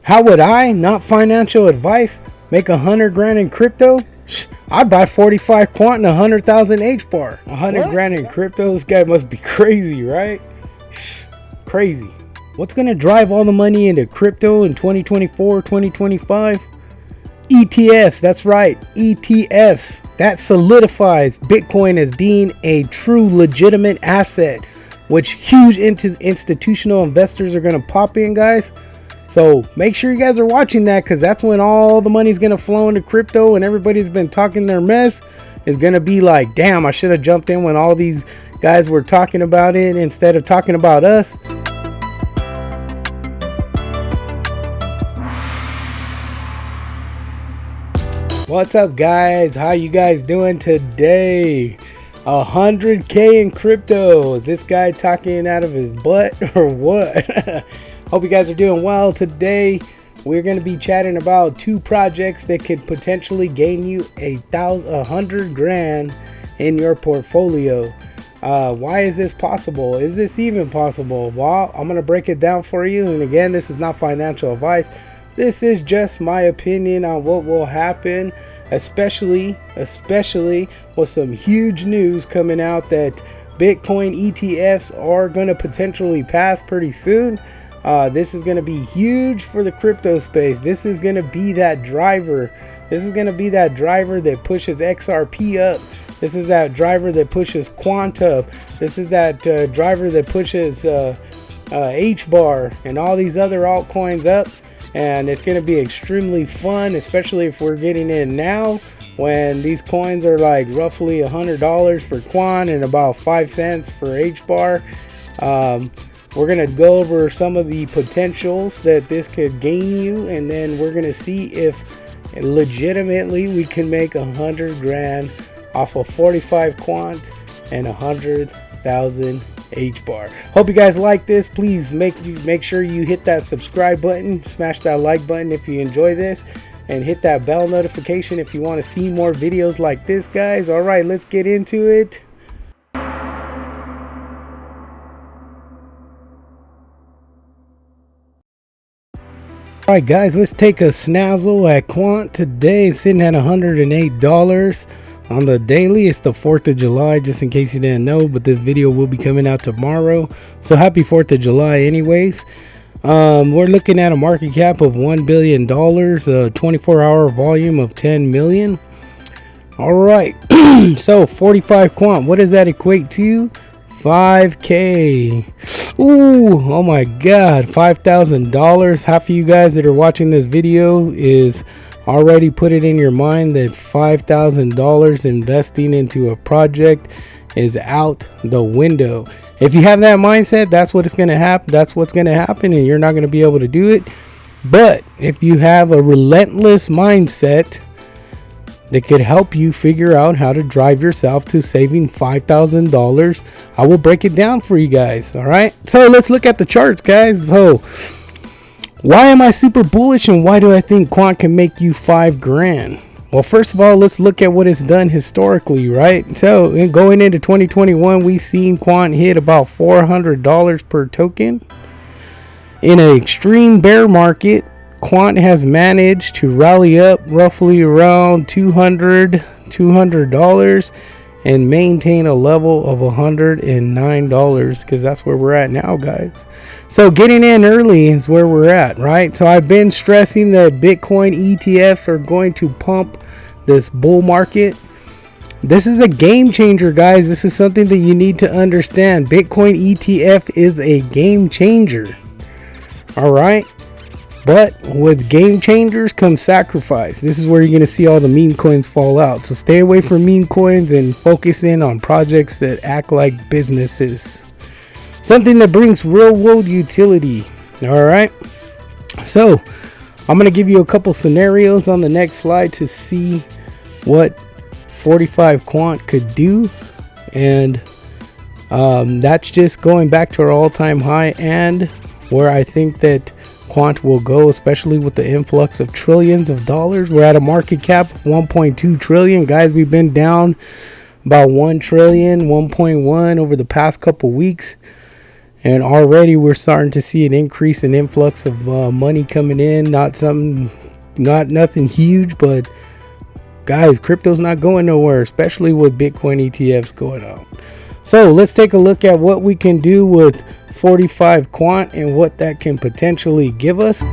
How would I, not financial advice, make 100 grand in crypto? I'd buy 45 quant and 100,000 HBAR. 100 grand in crypto? This guy must be crazy, right? Crazy. What's going to drive all the money into crypto in 2024, 2025? ETFs, that's right, ETFs. That solidifies Bitcoin as being a true legitimate asset, which huge institutional investors are going to pop in, guys. So make sure you guys are watching that, because that's when all the money's going to flow into crypto, and everybody's been talking their mess is going to be like, damn, I should have jumped in when all these guys were talking about it instead of talking about us. What's up, guys? How you guys doing today? 100K in crypto. Is this guy talking out of his butt or what? Hope you guys are doing well. Today we're going to be chatting about two projects that could potentially gain you 100 grand in your portfolio. Why is this possible? Is this even possible? Well, I'm going to break it down for you. And again, this is not financial advice. This is just my opinion on what will happen, especially with some huge news coming out that Bitcoin ETFs are going to potentially pass pretty soon. This is going to be huge for the crypto space. This is going to be that driver. This is going to be that driver that pushes XRP up. This is that driver that pushes QUANT up. This is that driver that pushes HBAR and all these other altcoins up. And it's going to be extremely fun, especially if we're getting in now when these coins are like roughly $100 for QUANT and about 5 cents for HBAR. We're going to go over some of the potentials that this could gain you, and then we're going to see if legitimately we can make 100 grand off of 45 QUANT and 100,000 HBAR. Hope you guys like this. Please make sure you hit that subscribe button, smash that like button if you enjoy this, and hit that bell notification if you want to see more videos like this, guys. All right, let's get into it. All right, guys, let's take a snazzle at QUANT today. It's sitting at $108 on the daily. It's the 4th of July, just in case you didn't know, but this video will be coming out tomorrow, so happy 4th of July anyways. We're looking at a market cap of $1 billion, a 24-hour volume of 10 million. All right. So 45 quant, what does that equate to? 5K. Ooh, oh my god, $5,000. Half of you guys that are watching this video is already put it in your mind that $5,000 investing into a project is out the window. If you have that mindset, that's what it's going to happen. That's what's going to happen, and you're not going to be able to do it. But if you have a relentless mindset that could help you figure out how to drive yourself to saving $5,000, I will break it down for you guys. All right, so let's look at the charts, guys. So why am I super bullish, and why do I think QUANT can make you 5 grand? Well, first of all, let's look at what it's done historically, right? So going into 2021, we've seen QUANT hit about $400 per token. In an extreme bear market, QUANT has managed to rally up roughly around $200 and maintain a level of $109, because that's where we're at now, guys. So getting in early is where we're at, right? So I've been stressing that Bitcoin ETFs are going to pump this bull market. This is a game changer, guys. This is something that you need to understand. Bitcoin ETF is a game changer. All right. But with game changers comes sacrifice. This is where you're going to see all the meme coins fall out. So stay away from meme coins and focus in on projects that act like businesses. Something that brings real world utility. All right. So I'm going to give you a couple scenarios on the next slide to see what 45 quant could do. And that's just going back to our all-time high and where I think that QUANT will go, especially with the influx of trillions of dollars. We're at a market cap of 1.2 trillion, guys. We've been down about 1 trillion, 1.1 over the past couple weeks, and already we're starting to see an increase in influx of money coming in. Not nothing huge, but guys, crypto's not going nowhere, especially with Bitcoin ETFs going on. So let's take a look at what we can do with 45 quant and what that can potentially give us.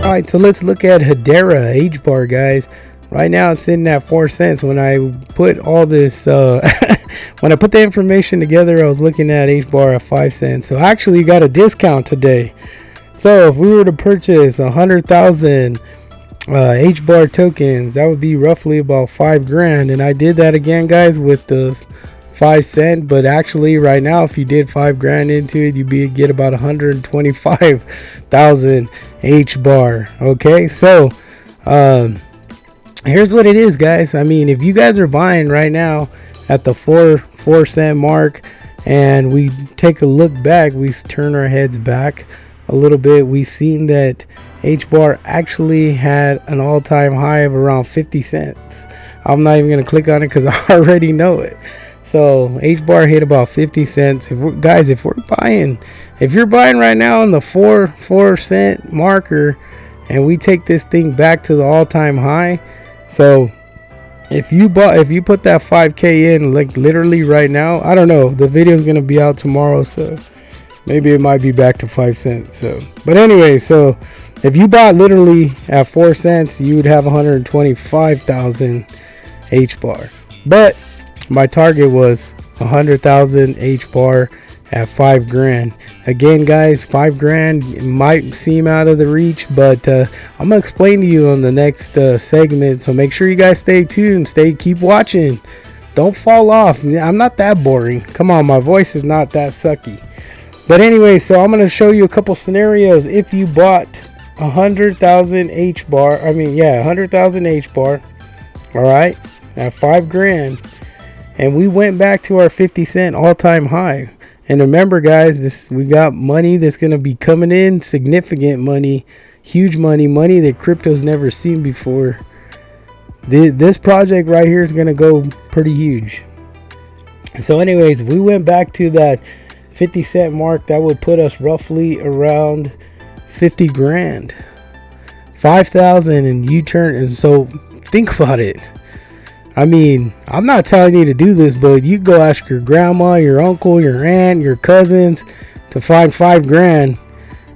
Alright, so let's look at Hedera HBAR, guys. Right now it's sitting at 4 cents. When I put all this when I put the information together, I was looking at HBAR at 5 cents. So actually you got a discount today. So if we were to purchase 100,000 HBAR tokens, that would be roughly about 5 grand. And I did that again, guys, with the 5 cent, but actually right now if you did 5 grand into it, you'd get about 125,000 HBAR. Okay, so here's what it is, guys. I mean, if you guys are buying right now at the 4 cent mark, and we take a look back, we turn our heads back a little bit, we've seen that HBAR actually had an all-time high of around 50 cents. I'm not even going to click on it because I already know it. So HBAR hit about 50 cents. If you're buying right now on the 4 cent marker, and we take this thing back to the all-time high, so if you put that 5k in, like literally right now, I don't know, the video is gonna be out tomorrow, so maybe it might be back to 5 cents. So but anyway, so if you bought literally at 4 cents, you would have 125,000 HBAR. But my target was 100,000 HBAR at 5 grand. Again, guys, 5 grand might seem out of the reach, but I'm gonna explain to you on the next segment. So make sure you guys stay tuned, keep watching, don't fall off. I'm not that boring, come on, my voice is not that sucky. But anyway, so I'm gonna show you a couple scenarios. If you bought 100,000 HBAR, 100,000 HBAR, all right, at 5 grand, and we went back to our 50 cent all-time high. And remember, guys, we got money that's going to be coming in, significant money, huge money that crypto's never seen before. This project right here is going to go pretty huge. So anyways, if we went back to that 50 cent mark, that would put us roughly around 50 grand. 5,000 and you turn, and so think about it. I mean, I'm not telling you to do this, but you go ask your grandma, your uncle, your aunt, your cousins to find 5 grand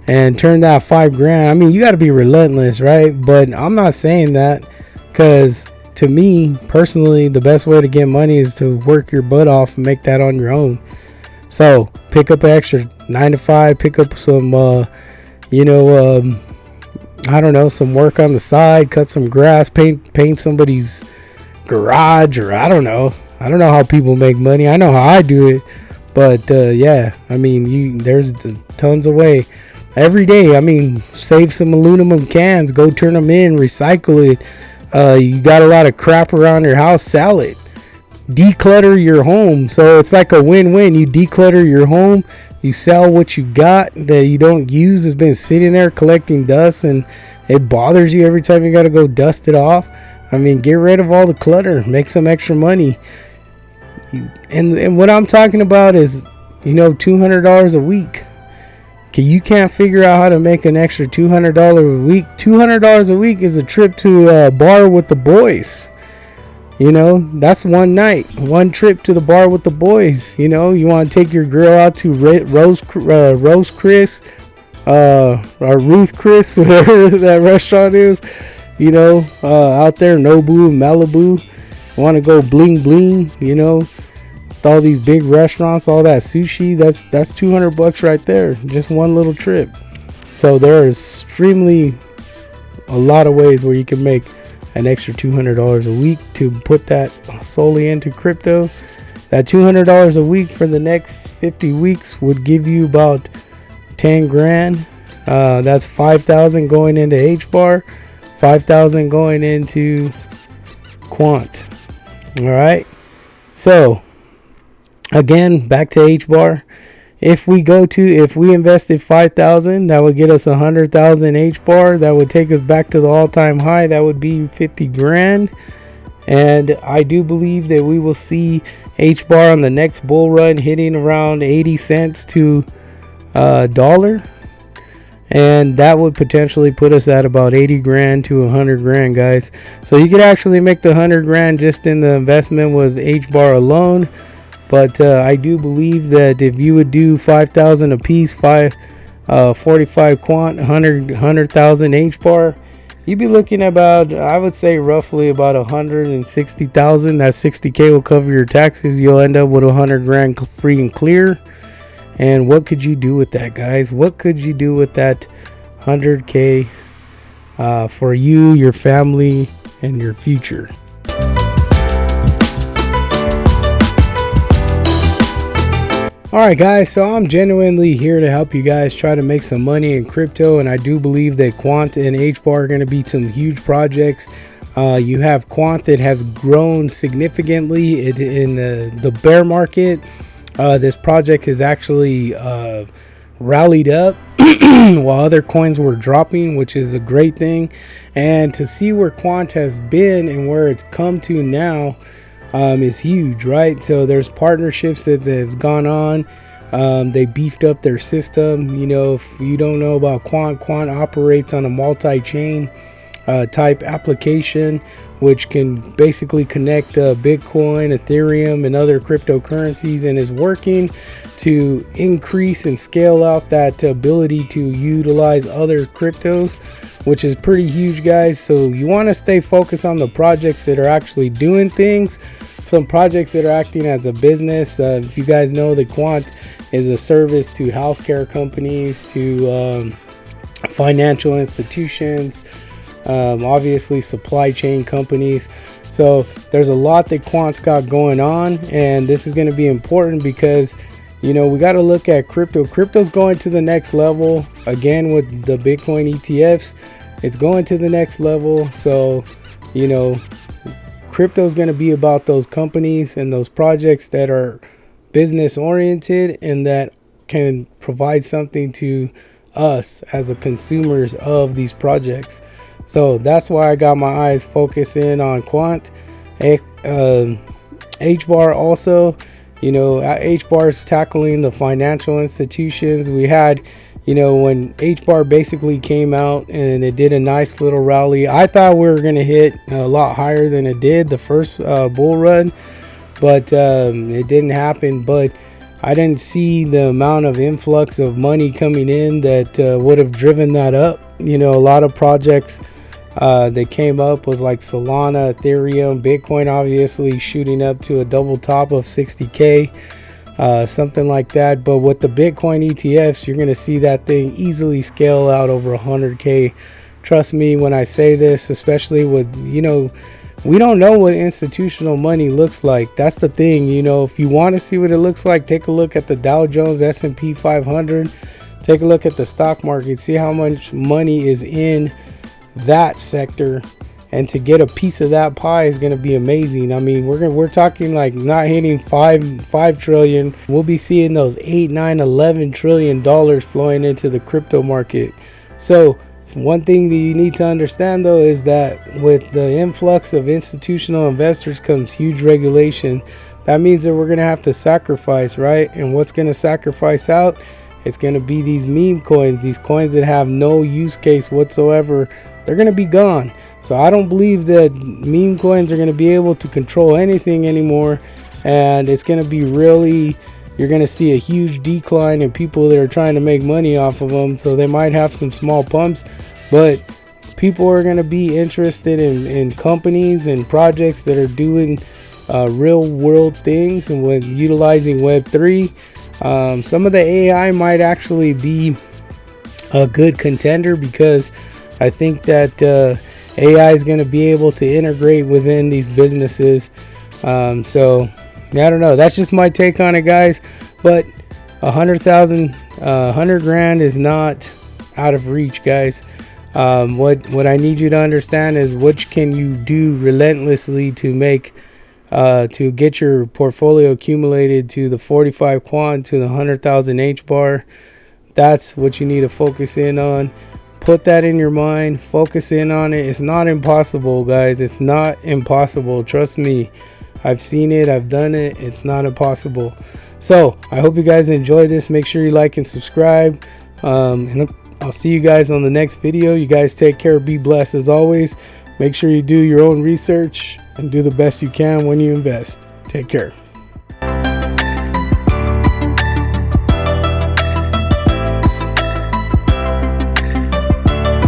and turn that 5 grand. I mean, you got to be relentless, right? But I'm not saying that, because to me personally, the best way to get money is to work your butt off and make that on your own. So pick up an extra 9 to 5, pick up some, I don't know, some work on the side, cut some grass, paint somebody's garage, or I don't know how people make money. I know how I do it, but yeah, I mean, there's tons of way every day. I mean, save some aluminum cans, go turn them in, recycle it. You got a lot of crap around your house, sell it, declutter your home. So it's like a win-win. You declutter your home, you sell what you got that you don't use, has been sitting there collecting dust, and it bothers you every time you got to go dust it off. I mean, get rid of all the clutter, make some extra money. And what I'm talking about is, $200 a week. Okay, you can't figure out how to make an extra $200 a week. $200 a week is a trip to a bar with the boys. That's one night, one trip to the bar with the boys. You want to take your girl out to Rose Chris, or Ruth Chris, whatever that restaurant is. Out there, Nobu, Malibu, want to go bling bling, with all these big restaurants, all that sushi, that's $200 right there, just one little trip. So there is extremely a lot of ways where you can make an extra $200 a week to put that solely into crypto. That $200 a week for the next 50 weeks would give you about 10 grand. That's 5,000 going into HBAR, 5,000 going into Quant. All right, so again, back to HBAR. if we invested 5,000, that would get us 100,000 HBAR. That would take us back to the all-time high. That would be 50 grand. And I do believe that we will see HBAR on the next bull run hitting around 80 cents to dollar. And that would potentially put us at about 80 grand to 100 grand, guys. So you could actually make the 100 grand just in the investment with HBAR alone. But I do believe that if you would do 5,000 a piece, 45 quant, 100,000 HBAR, you'd be looking about, I would say, roughly about 160,000. That 60K will cover your taxes. You'll end up with 100 grand free and clear. And what could you do with that, guys? What could you do with that 100K for you, your family, and your future? Alright guys, so I'm genuinely here to help you guys try to make some money in crypto, and I do believe that Quant and HBAR are going to be some huge projects. You have Quant that has grown significantly in the bear market. This project has actually rallied up while other coins were dropping, which is a great thing. And to see where Quant has been and where it's come to now is huge, right? So there's partnerships that have gone on. They beefed up their system. You know, if you don't know about Quant operates on a multi-chain type application, which can basically connect Bitcoin, Ethereum, and other cryptocurrencies, and is working to increase and scale out that ability to utilize other cryptos, which is pretty huge, guys. So you want to stay focused on the projects that are actually doing things, some projects that are acting as a business. If you guys know, the Quant is a service to healthcare companies, to financial institutions, obviously supply chain companies. So there's a lot that Quant's got going on, and this is going to be important because, you know, we got to look at crypto. Crypto's going to the next level again with the Bitcoin ETFs. It's going to the next level. So, you know, crypto is going to be about those companies and those projects that are business oriented and that can provide something to us as a consumers of these projects. So that's why I got my eyes focused in on Quant. HBAR also, you know, HBAR is tackling the financial institutions. We had, you know, when HBAR basically came out and it did a nice little rally, I thought we were going to hit a lot higher than it did the first bull run, but it didn't happen. But I didn't see the amount of influx of money coming in that would have driven that up. You know, a lot of projects that came up was like Solana, Ethereum, Bitcoin obviously shooting up to a double top of 60K, something like that. But with the Bitcoin ETFs, you're going to see that thing easily scale out over 100K. Trust me when I say this, especially with, you know, we don't know what institutional money looks like. That's the thing. You know, if you want to see what it looks like, take a look at the Dow Jones S&P 500. Take a look at the stock market. See how much money is in that sector, and to get a piece of that pie is going to be amazing. I mean, we're talking like not hitting 5 trillion. We'll be seeing those 8, 9, 11 trillion dollars flowing into the crypto market. So one thing that you need to understand though is that with the influx of institutional investors comes huge regulation. That means that we're going to have to sacrifice, right? And what's going to sacrifice out? It's going to be these meme coins, these coins that have no use case whatsoever. They're going to be gone. So I don't believe that meme coins are going to be able to control anything anymore. And it's going to be really, you're going to see a huge decline in people that are trying to make money off of them. So they might have some small pumps, but people are going to be interested in companies and projects that are doing real world things and with utilizing Web3. Some of the AI might actually be a good contender because I think that AI is going to be able to integrate within these businesses. So I don't know. That's just my take on it, guys. But 100 grand is not out of reach, guys. What I need you to understand is what can you do relentlessly to make to get your portfolio accumulated to the 45 quant, to the 100,000 HBAR. That's what you need to focus in on. Put that in your mind, focus in on it. It's not impossible, guys. It's not impossible. Trust me, I've seen it, I've done it. It's not impossible. So I hope you guys enjoy this. Make sure you like and subscribe, and I'll see you guys on the next video. You guys take care, be blessed as always. Make sure you do your own research and do the best you can when you invest. Take care.